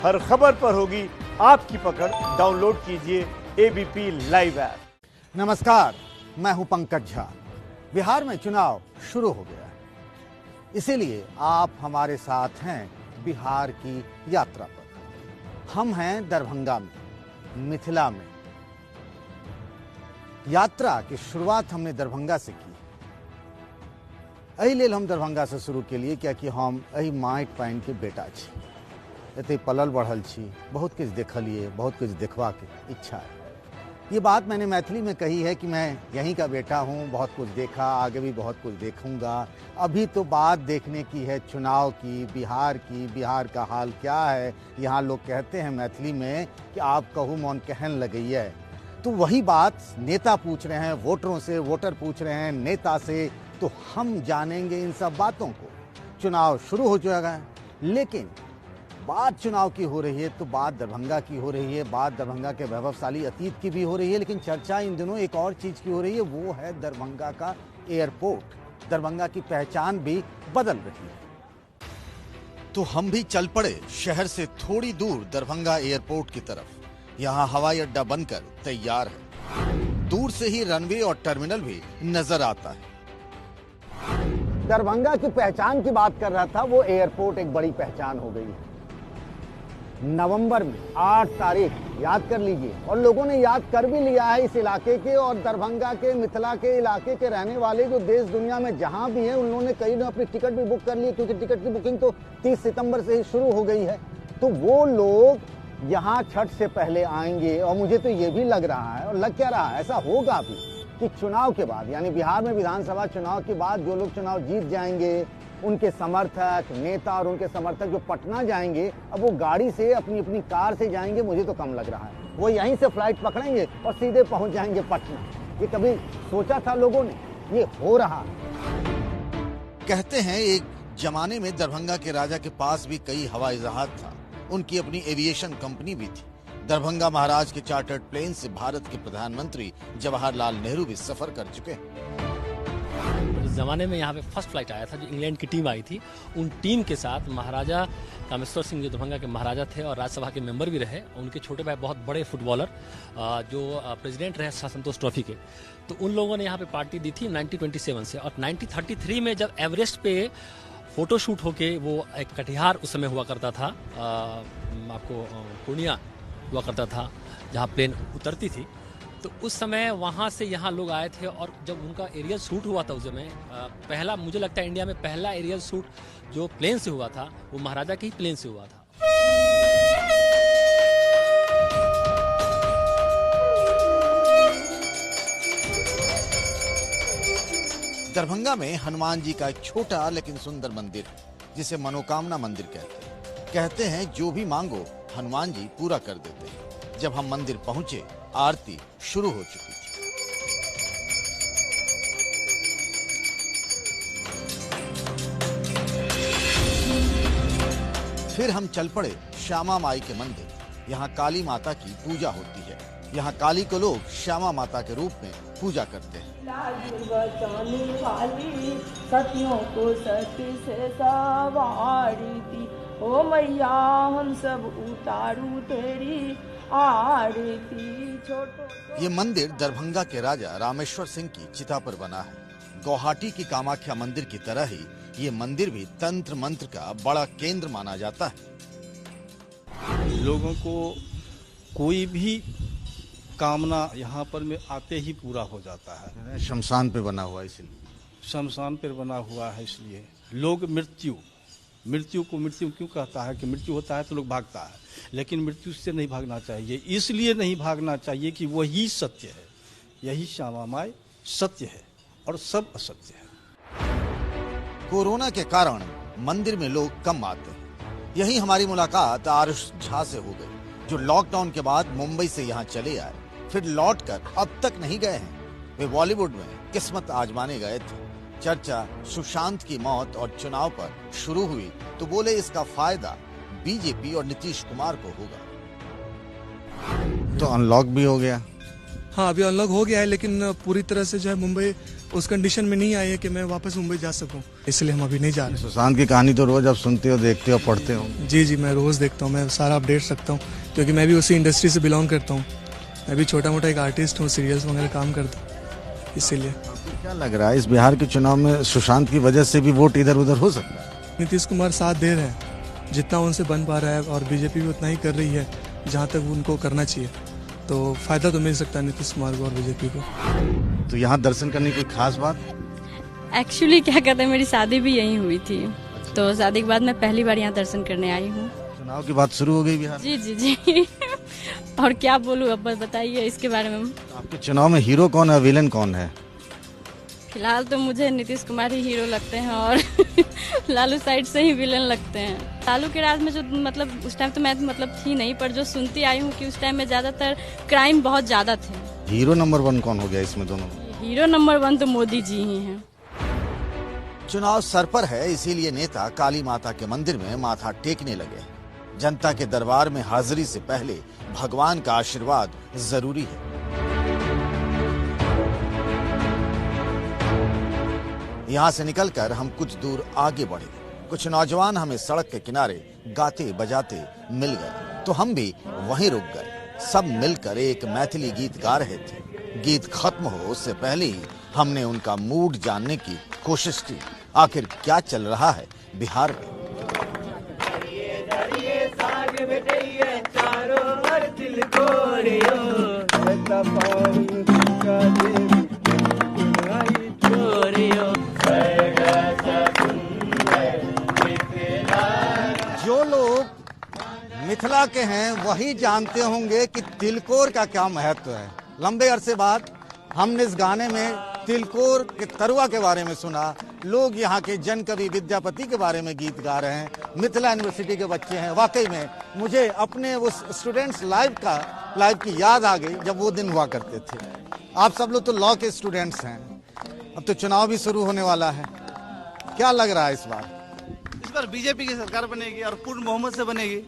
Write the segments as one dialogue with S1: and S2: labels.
S1: हर खबर पर होगी आपकी पकड़। डाउनलोड कीजिए एबीपी लाइव ऐप।
S2: नमस्कार, मैं हूं पंकज झा। बिहार में चुनाव शुरू हो गया है, इसीलिए आप हमारे साथ हैं बिहार की यात्रा पर। हम हैं दरभंगा में, मिथिला में। यात्रा की शुरुआत हमने दरभंगा से की। एहि लेल हम दरभंगा से शुरू के लिए क्या कि हम एहि माटि पानि के बेटा छी, एते पलल बढ़ल छी, बहुत कुछ देखलिए, बहुत कुछ देखवा के इच्छा है। ये बात मैंने मैथिली में कही है कि मैं यहीं का बेटा हूँ, बहुत कुछ देखा, आगे भी बहुत कुछ देखूंगा। अभी तो बात देखने की है चुनाव की, बिहार का हाल क्या है। यहाँ लोग कहते हैं मैथिली में कि आप कहूँ मौन कहन लगइए। तो वही बात नेता पूछ रहे हैं वोटरों से, वोटर पूछ रहे हैं नेता से, तो हम जानेंगे इन सब बातों को। चुनाव शुरू हो चुका है, लेकिन बात चुनाव की हो रही है तो बात दरभंगा की हो रही है, बात दरभंगा के वैभवशाली अतीत की भी हो रही है, लेकिन चर्चा इन दिनों एक और चीज की हो रही है, वो है दरभंगा का एयरपोर्ट। दरभंगा की पहचान भी बदल रही है। तो हम भी चल पड़े शहर से थोड़ी दूर दरभंगा एयरपोर्ट की तरफ। यहाँ हवाई अड्डा बनकर तैयार है। दूर से ही रनवे और टर्मिनल भी नजर आता है। दरभंगा की पहचान की बात कर रहा था, वो एयरपोर्ट एक बड़ी पहचान हो गई है। नवंबर में 8 तारीख याद कर लीजिए, और लोगों ने याद कर भी लिया है इस इलाके के और दरभंगा के, मिथिला के इलाके के रहने वाले जो देश दुनिया में जहां भी हैं, उन्होंने कई ने अपनी टिकट भी बुक कर ली, क्योंकि टिकट की बुकिंग तो 30 सितंबर से ही शुरू हो गई है। तो वो लोग यहाँ छठ से पहले आएंगे, और मुझे तो ये भी लग रहा है, और लग क्या रहा है, ऐसा होगा भी कि चुनाव के बाद, यानी बिहार में विधानसभा चुनाव के बाद जो लोग चुनाव जीत जाएंगे, उनके समर्थक नेता और उनके समर्थक जो पटना जाएंगे, अब वो गाड़ी से अपनी अपनी कार से जाएंगे, मुझे तो कम लग रहा है। वो यहीं से फ्लाइट पकड़ेंगे और सीधे पहुंच जाएंगे पटना। ये कभी सोचा था लोगों ने? ये हो रहा। कहते हैं एक जमाने में दरभंगा के राजा के पास भी कई हवाई जहाज था, उनकी अपनी एविएशन कंपनी भी थी। दरभंगा महाराज के चार्टर्ड प्लेन से भारत के प्रधानमंत्री जवाहरलाल नेहरू भी सफर कर चुके हैं।
S3: उस जमाने में यहाँ पे फर्स्ट फ्लाइट आया था, जो इंग्लैंड की टीम आई थी। उन टीम के साथ महाराजा कामेश्वर सिंह जो दरभंगा के महाराजा थे और राज्यसभा के मेंबर भी रहे, उनके छोटे भाई बहुत बड़े फुटबॉलर जो प्रेसिडेंट रहे संतोष ट्रॉफी के, तो उन लोगों ने यहाँ पे पार्टी दी थी 1927 से। और 1933 में जब एवरेस्ट पे फोटो शूट होके, वो एक कटिहार उस समय हुआ करता था, आपको पूर्णिया हुआ करता था जहाँ प्लेन उतरती थी, तो उस समय वहाँ से यहाँ लोग आए थे। और जब उनका एरियल शूट हुआ था उस समय, पहला, मुझे लगता है इंडिया में पहला एरियल शूट जो प्लेन से हुआ था, वो महाराजा के ही प्लेन से हुआ था।
S2: दरभंगा में हनुमान जी का एक छोटा लेकिन सुंदर मंदिर है, जिसे मनोकामना मंदिर कहते हैं। कहते हैं जो भी मांगो हनुमान जी पूरा कर देते हैं। जब हम मंदिर पहुंचे, आरती शुरू हो चुकी थी। फिर हम चल पड़े श्यामा माई के मंदिर। यहाँ काली माता की पूजा होती है। यहाँ काली को लोग श्यामा माता के रूप में पूजा करते हैं।
S4: सतियों को सती से सवारी थी, ओ मैया हम सब उतारू तेरी आरती। छोटो
S2: ये मंदिर दरभंगा के राजा रामेश्वर सिंह की चिता पर बना है। गुवाहाटी की कामाख्या मंदिर की तरह ही ये मंदिर भी तंत्र मंत्र का बड़ा केंद्र माना जाता है।
S5: लोगों को कोई भी कामना यहाँ पर में आते ही पूरा हो जाता है।
S2: शमशान पे बना हुआ, इसलिए
S5: शमशान पर बना हुआ है, इसलिए लोग मृत्यु को मृत्यु क्यों कहता है कि मृत्यु होता है तो लोग भागता है, लेकिन मृत्यु से नहीं भागना चाहिए। इसलिए नहीं भागना चाहिए कि वही सत्य है, यही श्यामा माई सत्य है और सब असत्य है।
S2: कोरोना के कारण मंदिर में लोग कम आते हैं। यही हमारी मुलाकात आरुष झा से हो गई, जो लॉकडाउन के बाद मुंबई से यहाँ चले आए, फिर लौटकर अब तक नहीं गए हैं। वे बॉलीवुड में किस्मत आजमाने गए थे। चर्चा सुशांत की मौत और चुनाव पर शुरू हुई तो बोले इसका फायदा बीजेपी और नीतीश कुमार को होगा। तो अनलॉक भी हो गया।
S6: हाँ, अभी अनलॉक हो गया है, लेकिन पूरी तरह से जो है मुंबई उस कंडीशन में नहीं आई है कि मैं वापस मुंबई जा सकूं, इसलिए हम अभी नहीं जा रहे।
S2: सुशांत की कहानी तो रोज आप सुनते हो, देखते हो, पढ़ते हो?
S6: जी, मैं रोज़ देखता हूँ, मैं सारा अपडेट रखता हूँ, क्योंकि मैं भी उसी इंडस्ट्री से बिलोंग करता हूँ। मैं भी छोटा मोटा एक आर्टिस्ट हूँ, सीरियल्स वगैरह काम करता हूँ, इसीलिए।
S2: क्या लग रहा है इस बिहार के चुनाव में सुशांत की वजह से भी वोट इधर उधर हो सकता है?
S6: नीतीश कुमार साथ दे रहे हैं, जितना उनसे बन पा रहा है, और बीजेपी भी उतना ही कर रही है जहाँ तक उनको करना चाहिए, तो फायदा तो मिल सकता है नीतीश कुमार को और बीजेपी को।
S2: तो यहाँ दर्शन करने की खास बात?
S7: एक्चुअली क्या कहते हैं, मेरी शादी भी यहीं हुई थी, तो शादी के बाद मैं पहली बार यहाँ दर्शन करने आई हूँ।
S2: चुनाव की बात शुरू हो गई बिहार?
S7: जी और क्या बोलूँ, अब बताइए इसके बारे में।
S2: आपके चुनाव में हीरो कौन है, विलेन कौन है?
S7: फिलहाल तो मुझे नीतीश कुमार ही हीरो लगते हैं और लालू साइड से ही विलेन लगते हैं। लालू के राज में जो मतलब उस टाइम तो मैं थी नहीं, पर जो सुनती आई हूँ कि उस टाइम में ज्यादातर क्राइम बहुत ज्यादा थे।
S2: हीरो नंबर 1 कौन हो गया इसमें दोनों?
S7: हीरो नंबर 1 तो मोदी जी ही हैं।
S2: चुनाव सर पर है, इसीलिए नेता काली माता के मंदिर में माथा टेकने लगे। जनता के दरबार में हाजिरी से पहले भगवान का आशीर्वाद जरूरी है। यहाँ से निकलकर हम कुछ दूर आगे बढ़े। कुछ नौजवान हमें सड़क के किनारे गाते बजाते मिल गए, तो हम भी वहीं रुक गए। सब मिलकर एक मैथिली गीत गा रहे थे। गीत खत्म हो उससे पहले ही हमने उनका मूड जानने की कोशिश की। आखिर क्या चल रहा है बिहार में? जो लोग मिथिला के हैं वही जानते होंगे कि तिलकोर का क्या महत्व है। लंबे अरसे बाद हमने इस गाने में तिलकोर के तरुआ के बारे में सुना। लोग यहाँ के जन कवि विद्यापति के बारे में गीत गा रहे हैं। मिथिला यूनिवर्सिटी के बच्चे हैं। वाकई में मुझे अपने उस स्टूडेंट्स लाइफ की याद आ गई जब वो दिन हुआ करते थे। आप सब लोग तो लॉ के स्टूडेंट्स हैं। अब तो चुनाव भी शुरू होने वाला है। क्या लग रहा है इस बार?
S8: इस बार बीजेपी की सरकार बनेगी और पूर्ण बहुमत से बनेगी।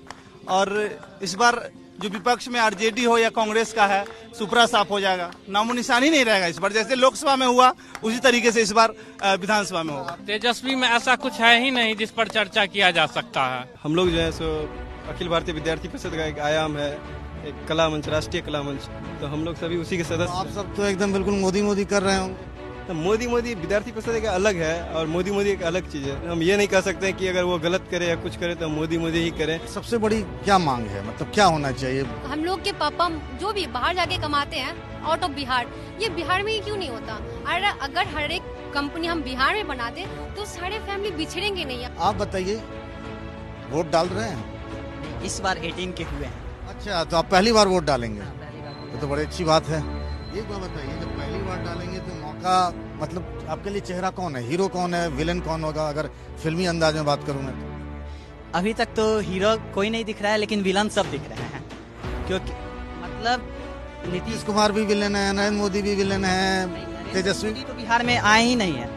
S8: और इस बार जो विपक्ष में आरजेडी हो या कांग्रेस का है, सुपरा साफ हो जाएगा, नामो निशान ही नहीं रहेगा इस बार। जैसे लोकसभा में हुआ उसी तरीके से इस बार विधानसभा में होगा।
S9: तेजस्वी में ऐसा कुछ है ही नहीं जिस पर चर्चा किया जा सकता है।
S10: हम लोग जो है सो अखिल भारतीय विद्यार्थी परिषद का एक आयाम है, एक कला मंच, राष्ट्रीय कला मंच, तो हम लोग सभी उसी के सदस्य।
S2: आप सब तो एकदम बिल्कुल मोदी कर रहे होंगे।
S10: तो मोदी विद्यार्थी परिषद एक अलग है और मोदी एक अलग चीज है। हम ये नहीं कह सकते कि अगर वो गलत करे या कुछ करे तो मोदी ही करे।
S2: सबसे बड़ी क्या मांग है, मतलब क्या होना चाहिए?
S11: हम लोग के पापा जो भी बाहर जाके कमाते हैं आउट ऑफ बिहार, ये बिहार में ही क्यों नहीं होता? और अगर हर एक कंपनी हम बिहार में बना दे तो सारे फैमिली बिछड़ेंगे नहीं। आप
S2: बताइए, वोट डाल रहे हैं?
S12: इस बार 18 के हुए हैं।
S2: अच्छा, तो आप पहली बार वोट डालेंगे? तो बड़ी अच्छी बात है। एक बात बताइए, जब पहली बार डालेंगे तो मौका, मतलब आपके लिए चेहरा कौन है, हीरो कौन है, विलेन कौन होगा? अगर फिल्मी अंदाज में बात करूं मैं तो
S12: अभी तक तो हीरो कोई नहीं दिख रहा है, लेकिन विलन सब दिख रहे हैं। क्योंकि मतलब
S2: नीतीश कुमार भी विलेन है, नरेंद्र मोदी भी विलेन है, तेजस्वी
S12: तो बिहार में आए ही नहीं है।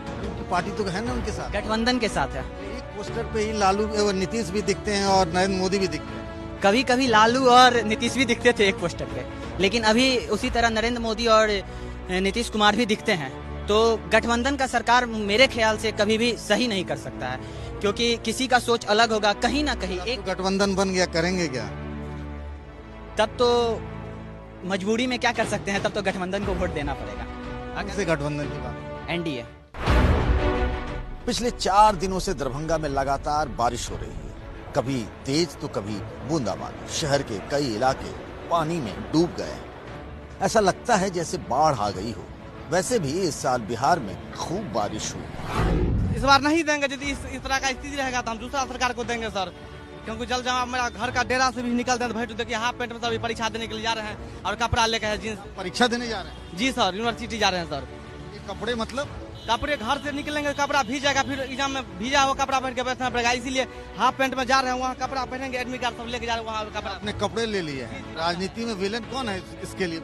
S2: पार्टी तो है ना उनके साथ,
S12: गठबंधन के साथ है।
S2: एक पोस्टर पे ही लालू और नीतीश भी दिखते हैं और नरेंद्र मोदी भी दिखते हैं।
S12: कभी कभी लालू और नीतीश भी दिखते थे एक पोस्टर पे, लेकिन अभी उसी तरह नरेंद्र मोदी और नीतीश कुमार भी दिखते हैं। तो गठबंधन का सरकार मेरे ख्याल से कभी भी सही नहीं कर सकता है, क्योंकि किसी का सोच अलग होगा। कहीं ना कहीं एक
S2: गठबंधन बन गया, करेंगे क्या?
S12: तब तो मजबूरी में क्या कर सकते हैं, तब तो गठबंधन को वोट देना पड़ेगा।
S2: अगर से गठबंधन की बात,
S12: एनडीए।
S2: पिछले 4 दिनों से दरभंगा में लगातार बारिश हो रही है, कभी तेज तो कभी बूंदाबांदी। शहर के कई इलाके पानी में डूब गए। ऐसा लगता है जैसे बाढ़ आ गई हो। वैसे भी इस साल बिहार में खूब बारिश हुई।
S8: इस बार नहीं देंगे। यदि इस तरह का स्थिति रहेगा तो हम दूसरा सरकार को देंगे सर, क्योंकि जल जमाव मेरा घर का डेरा से भी निकलते हैं। तो भाई तो देखिए हाफ पेंट में सभी परीक्षा देने के लिए जा रहे हैं और कपड़ा लेकर है जींस।
S2: परीक्षा देने जा रहे हैं?
S8: जी सर, यूनिवर्सिटी जा रहे हैं सर।
S2: ये कपड़े मतलब
S8: कपड़े घर से निकलेंगे, कपड़ा भीग जाएगा, फिर एग्जाम में भीजा हुआ कपड़ा पहन के बैठना पड़ेगा। इसीलिए हाफ पेंट में जा रहे हैं, वहाँ कपड़ा पहनेंगे, एडमिट कार्ड सब लेके जा रहे हैं, वहाँ कपड़ा।
S2: अपने कपड़े ले लिए हैं। राजनीति में विलेन कौन है इसके लिए?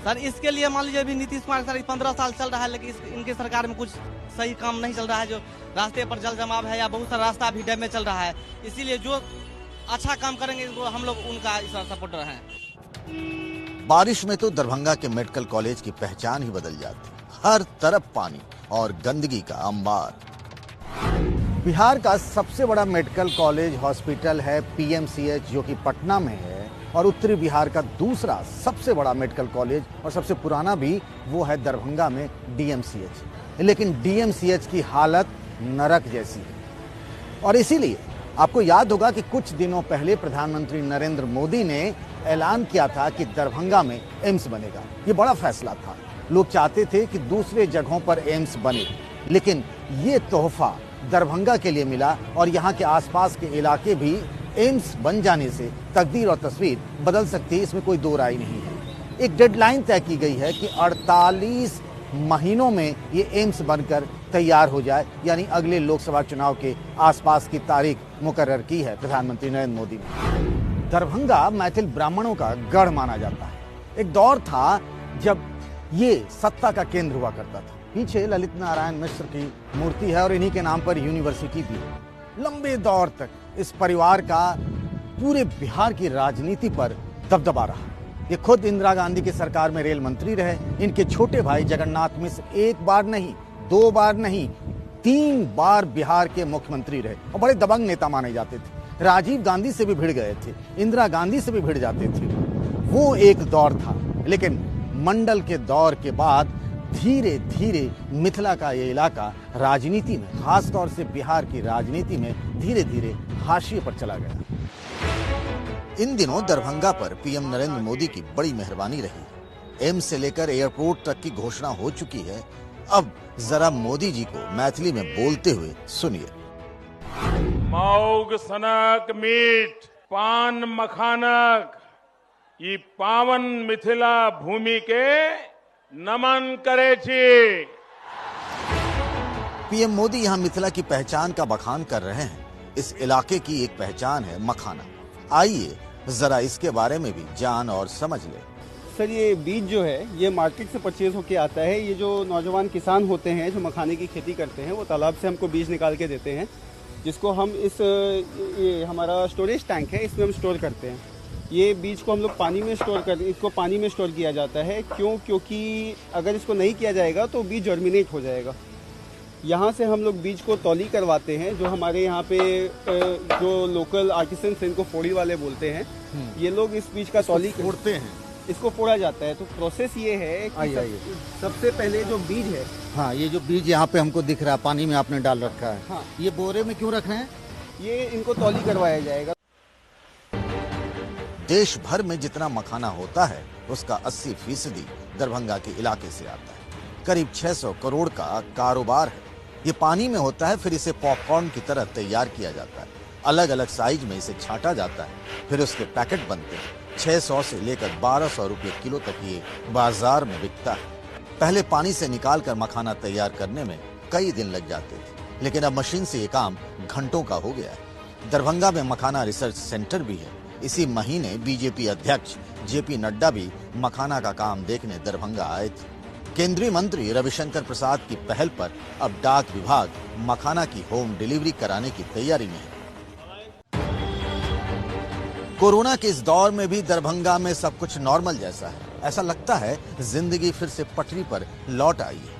S8: सर इसके लिए मान लीजिए अभी नीतीश कुमार सर 15 साल चल रहा है, लेकिन इनके सरकार में कुछ सही काम नहीं चल रहा है। जो रास्ते पर जल जमाव है या बहुत सारा रास्ता भी डैमेज चल रहा है, इसीलिए जो अच्छा काम करेंगे हम लोग उनका सपोर्टर हैं।
S2: बारिश में तो दरभंगा के मेडिकल कॉलेज की पहचान ही बदल जाती। हर तरफ पानी और गंदगी का अंबार। बिहार का सबसे बड़ा मेडिकल कॉलेज हॉस्पिटल है पीएमसीएच, जो कि पटना में है, और उत्तरी बिहार का दूसरा सबसे बड़ा मेडिकल कॉलेज और सबसे पुराना भी वो है दरभंगा में डीएमसीएच। लेकिन डीएमसीएच की हालत नरक जैसी है, और इसीलिए आपको याद होगा कि कुछ दिनों पहले प्रधानमंत्री नरेंद्र मोदी ने ऐलान किया था कि दरभंगा में एम्स बनेगा। ये बड़ा फैसला था। लोग चाहते थे कि दूसरे जगहों पर एम्स बने, लेकिन ये तोहफा दरभंगा के लिए मिला, और यहाँ के आसपास के इलाके भी एम्स बन जाने से तकदीर और तस्वीर बदल सकती है, इसमें कोई दो राय नहीं है। एक डेडलाइन तय की गई है कि 48 महीनों में ये एम्स बनकर तैयार हो जाए, यानी अगले लोकसभा चुनाव के आसपास की तारीख मुकर्रर की है प्रधानमंत्री नरेंद्र मोदी ने। दरभंगा मैथिल ब्राह्मणों का गढ़ माना जाता है। एक दौर था जब ये सत्ता का केंद्र हुआ करता था। पीछे ललित नारायण मिश्र की मूर्ति है और इन्हीं के नाम पर यूनिवर्सिटी भी है। लंबे दौर तक इस परिवार का पूरे बिहार की राजनीति पर दबदबा रहा। ये खुद इंदिरा गांधी की सरकार में रेल मंत्री रहे। इनके छोटे भाई जगन्नाथ मिश्र एक बार नहीं, दो बार नहीं, 3 बार बिहार के मुख्यमंत्री रहे और बड़े दबंग नेता माने जाते थे। राजीव गांधी से भी भिड़ गए थे, इंदिरा गांधी से भी भिड़ जाते थे। वो एक दौर था, लेकिन मंडल के दौर के बाद धीरे धीरे मिथिला का ये इलाका राजनीति में, खासतौर से बिहार की राजनीति में धीरे धीरे हाशिए पर चला गया। इन दिनों दरभंगा पर पीएम नरेंद्र मोदी की बड़ी मेहरबानी रही। एम्स से लेकर एयरपोर्ट तक की घोषणा हो चुकी है। अब जरा मोदी जी को मैथिली में बोलते हुए सुनिए।
S13: मौग सनक मीठ पान मखानक ई पावन मिथिला भूमि के नमन करे छी।
S2: पीएम मोदी यहाँ मिथिला की पहचान का बखान कर रहे हैं। इस इलाके की एक पहचान है मखाना। आइए जरा इसके बारे में भी जान और समझ ले।
S14: सर, ये बीज जो है ये मार्केट से परचेज होके आता है। ये जो नौजवान किसान होते हैं जो मखाने की खेती करते हैं, वो तालाब से हमको बीज निकाल के देते हैं, जिसको हम ये हमारा स्टोरेज टैंक है, इसमें हम स्टोर करते हैं। ये बीज को हम लोग पानी में इसको पानी में स्टोर किया जाता है। क्योंकि अगर इसको नहीं किया जाएगा तो बीज जर्मिनेट हो जाएगा। यहाँ से हम लोग बीज को तौली करवाते हैं। जो हमारे यहाँ पे जो लोकल आर्टिसंस हैं, इनको फोड़ी वाले बोलते हैं, ये लोग इस बीज का तौली
S2: फोड़ते हैं,
S14: इसको फोड़ा जाता है। तो प्रोसेस ये है कि सबसे पहले जो बीज है,
S2: हाँ, ये जो बीज यहाँ पे हमको दिख रहा है, पानी में आपने डाल रखा है,
S14: हाँ,
S2: ये बोरे में क्यों रख रहे हैं?
S14: ये इनको तौली करवाया जाएगा।
S2: देश भर में जितना मखाना होता है उसका 80% दरभंगा के इलाके से आता है। करीब 600 करोड़ का कारोबार है। ये पानी में होता है, फिर इसे पॉपकॉर्न की तरह तैयार किया जाता है। अलग अलग साइज में इसे छांटा जाता है, फिर उसके पैकेट बनते हैं। 600 से लेकर 1200 रुपये किलो तक ये बाजार में बिकता है। पहले पानी से निकाल कर मखाना तैयार करने में कई दिन लग जाते थे, लेकिन अब मशीन से ये काम घंटों का हो गया है। दरभंगा में मखाना रिसर्च सेंटर भी है। इसी महीने बीजेपी अध्यक्ष जेपी नड्डा भी मखाना का काम देखने दरभंगा आए थे। केंद्रीय मंत्री रविशंकर प्रसाद की पहल पर अब डाक विभाग मखाना की होम डिलीवरी कराने की तैयारी में है। कोरोना के इस दौर में भी दरभंगा में सब कुछ नॉर्मल जैसा है। ऐसा लगता है जिंदगी फिर से पटरी पर लौट आई है।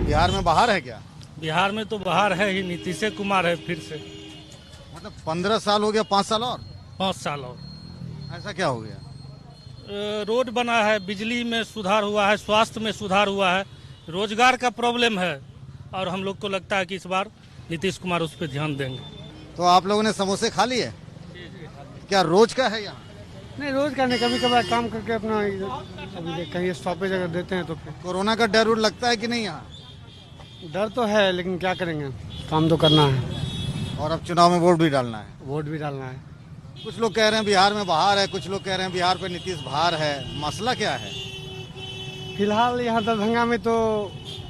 S2: बिहार में बाहर है क्या?
S15: बिहार में तो बाहर है ही, नीतीश कुमार है फिर से।
S2: मतलब 15 साल हो गया, 5 साल और?
S15: 5 साल और।
S2: ऐसा क्या हो गया?
S15: रोड बना है, बिजली में सुधार हुआ है, स्वास्थ्य में सुधार हुआ है, रोजगार का प्रॉब्लम है, और हम लोग को लगता है कि इस बार नीतीश कुमार उस पर ध्यान देंगे।
S2: तो आप लोगों ने समोसे खा लिए? क्या रोज का है यहाँ?
S16: नहीं, रोज का नहीं, कभी कभार काम करके अपना अभी कहीं स्टॉपेज अगर देते हैं तो।
S2: कोरोना का डर लगता है कि नहीं यहाँ?
S16: डर तो है, लेकिन क्या करेंगे, काम तो करना है।
S2: और अब चुनाव में वोट भी डालना है?
S16: वोट भी डालना है।
S2: कुछ लोग कह रहे हैं बिहार में बाहर है, कुछ लोग कह रहे हैं बिहार पे नीतीश बाहर है। मसला क्या है?
S16: फिलहाल यहाँ दरभंगा में तो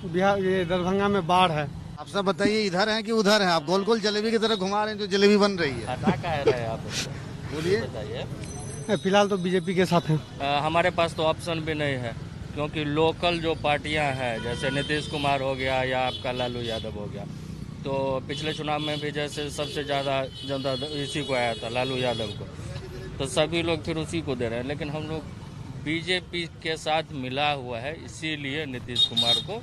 S16: ये दरभंगा में बाढ़ है।
S2: आप सब बताइए, इधर हैं कि उधर हैं? आप गोल गोल जलेबी की तरह घुमा रहे हैं, जो जलेबी बन रही है। बोलिए।
S16: फिलहाल तो बीजेपी के साथ हैं।
S17: हमारे पास तो ऑप्शन भी नहीं है, क्योंकि लोकल जो पार्टियां हैं, जैसे नीतीश कुमार हो गया या आपका लालू यादव हो गया, तो पिछले चुनाव में भी जैसे सबसे ज़्यादा जनता इसी को आया था, लालू यादव को, तो सभी लोग फिर उसी को दे रहे हैं। लेकिन हम लोग बीजेपी के साथ मिला हुआ है, इसीलिए नीतीश कुमार को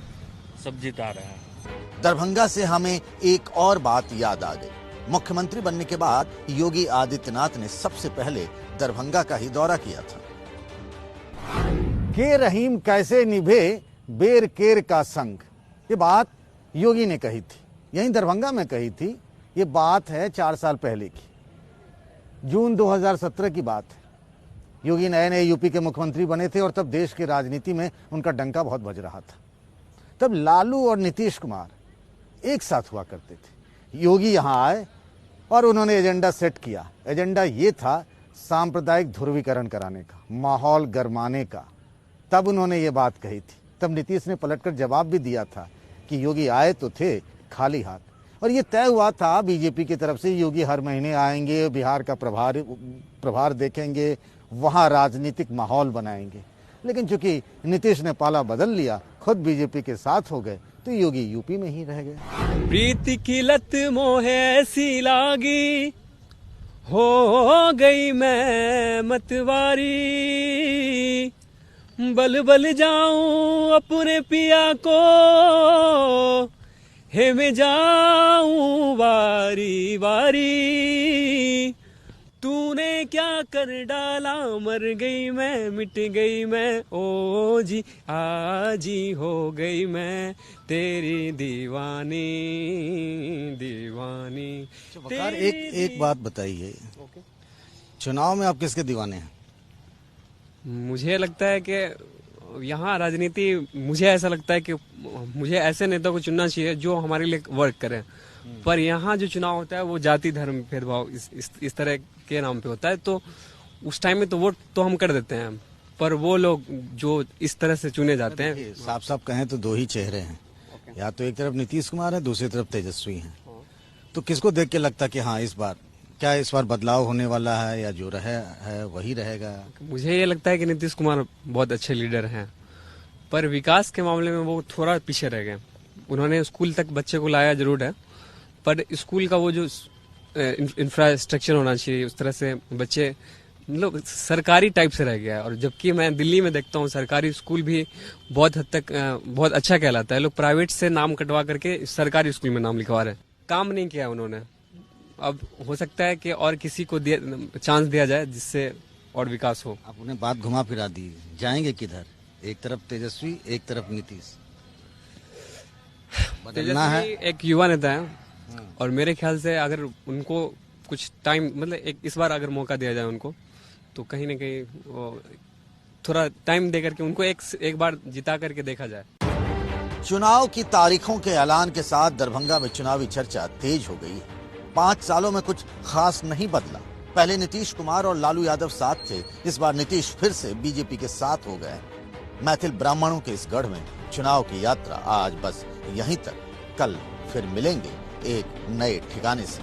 S17: सब जिता रहे हैं।
S2: दरभंगा से हमें एक और बात याद आ गई। मुख्यमंत्री बनने के बाद योगी आदित्यनाथ ने सबसे पहले दरभंगा का ही दौरा किया था। के रहीम कैसे निभे बेर केर का संग, ये बात योगी ने कही थी, यहीं दरभंगा में कही थी। ये बात है 4 साल पहले की, जून 2017 की बात है। योगी नए नए यूपी के मुख्यमंत्री बने थे और तब देश की राजनीति में उनका डंका बहुत बज रहा था। तब लालू और नीतीश कुमार एक साथ हुआ करते थे। योगी यहां आए और उन्होंने एजेंडा सेट किया। एजेंडा ये था सांप्रदायिक ध्रुवीकरण कराने का, माहौल गरमाने का। तब उन्होंने ये बात कही थी। तब नीतीश ने पलटकर जवाब भी दिया था कि योगी आए तो थे खाली हाथ, और ये तय हुआ था बीजेपी की तरफ से योगी हर महीने आएंगे, बिहार का प्रभार देखेंगे, वहां राजनीतिक माहौल बनाएंगे। लेकिन चूंकि नीतीश ने पाला बदल लिया, खुद बीजेपी के साथ हो गए, तो योगी यूपी में ही रह गए।
S18: प्रीति की लत मोहे ऐसी लागी, हो गई मैं मतवारी, बल बल जाऊं अपने पिया को, हे मैं जाऊं बारी बारी, तूने क्या कर डाला, मर गई मैं, मिट गई मैं, ओ जी आज ही हो गई मैं तेरी दीवानी दीवानी।
S2: वकार, एक बात बताइए, चुनाव में आप किसके दीवाने हैं?
S18: मुझे लगता है कि यहाँ राजनीति, मुझे ऐसा लगता है कि मुझे ऐसे नेता को चुनना चाहिए जो हमारे लिए वर्क करें। पर यहाँ जो चुनाव होता है वो जाति धर्म भेदभाव इस तरह के नाम पे होता है, तो उस टाइम में तो वोट तो हम कर देते हैं, पर वो लोग जो इस तरह से चुने जाते हैं,
S2: साफ साफ कहें तो दो ही चेहरे हैं। या तो एक तरफ नीतीश कुमार है, दूसरी तरफ तेजस्वी हैं। तो किसको देख के लगता कि हाँ इस बार बदलाव होने वाला है, या जो है वही रहेगा?
S18: मुझे ये लगता है कि नीतीश कुमार बहुत अच्छे लीडर हैं, पर विकास के मामले में वो थोड़ा पीछे रह गए। उन्होंने स्कूल तक बच्चे को लाया जरूर है, पर स्कूल का वो जो इंफ्रास्ट्रक्चर होना चाहिए, उस तरह से बच्चे मतलब सरकारी टाइप से रह गया है। और जबकि मैं दिल्ली में देखता हूँ सरकारी स्कूल भी बहुत हद तक बहुत अच्छा कहलाता है। लोग प्राइवेट से नाम कटवा करके सरकारी स्कूल में नाम लिखवा रहे हैं। काम नहीं किया उन्होंने। अब हो सकता है कि और किसी को चांस दिया जाए जिससे और विकास हो।
S2: आप उन्हें बात घुमा फिरा दी, जाएंगे किधर? एक तरफ तेजस्वी, एक तरफ नीतीश। बदलना है।
S18: एक युवा नेता है और मेरे ख्याल से अगर उनको कुछ टाइम मतलब इस बार अगर मौका दिया जाए उनको, तो कहीं ना कहीं थोड़ा टाइम दे करके उनको एक बार जिता करके देखा जाए।
S2: चुनाव की तारीखों के ऐलान के साथ दरभंगा में चुनावी चर्चा तेज हो गई है। 5 सालों में कुछ खास नहीं बदला। पहले नीतीश कुमार और लालू यादव साथ थे, इस बार नीतीश फिर से बीजेपी के साथ हो गए। मैथिल ब्राह्मणों के इस गढ़ में चुनाव की यात्रा आज बस यहीं तक। कल फिर मिलेंगे एक नए ठिकाने से।